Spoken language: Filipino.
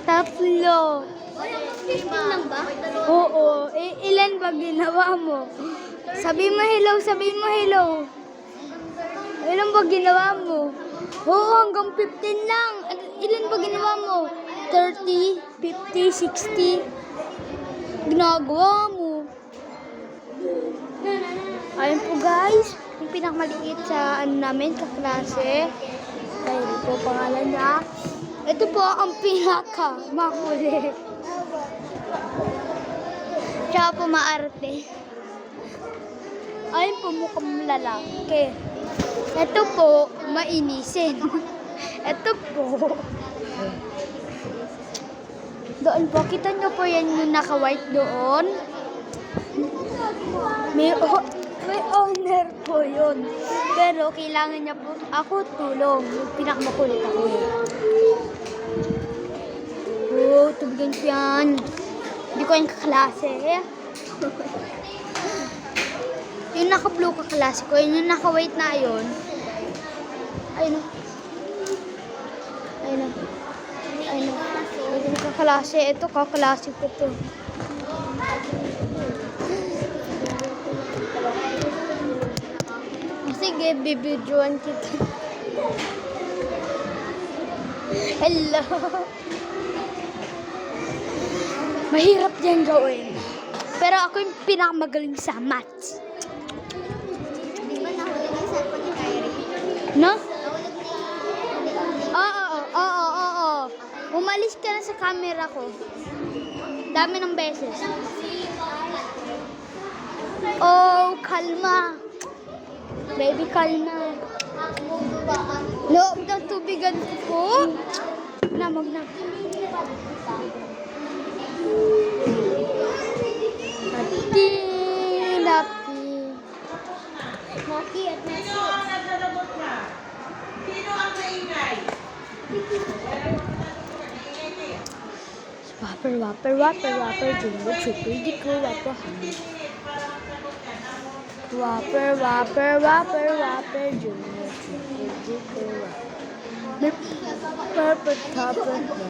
Tatlo. 15 lang ba? Oo. Ilan ba ginawa mo? Sabi mo hello, sabi mo hello. Ilan ba ginawa mo? Oo, hanggang 15 lang. Ilan ba ginawa mo? 30, 50, 60. Ginagawa mo. Ayun po guys, yung pinakamaliit sa namin, kaklase. Kaya po pangalan niya. Ito po ang pinaka-makulit. Siya po maarte. Ayun po mukhang lalaki. Ito po, mainisin. Ito po. Doon po, kita nyo po yan yung naka-white doon. May owner po yun. Pero kailangan niya po ako tulong. Yung pinakamakulit ako eh. Oh, tubigan ko yan. Hindi ko yung kaklase. Yung naka-blue kaklase ko, yung naka-white na yun. Ayun o. Ayun o. Ayun o. Ayun yung kaklase. Ito kaklase ko to. Sige, bibidyoan kita. Hello. Mahirap yan gawin. Pero ako yung pinakamagaling sa maths. Di ba nahulog yung cellphone ni Kyrie? No? Nahulog Oo. Umalis ka na sa camera ko. Dami ng beses. Oh, kalma. Baby, kalma. Loob ng tubigan ko. Namag na. Happy. Maki at Messi. Sino ang maingay? Whopper, jumbo, triple, diko, whopper, honey. Whopper, jumbo, triple, diko, whopper. Purple, topper.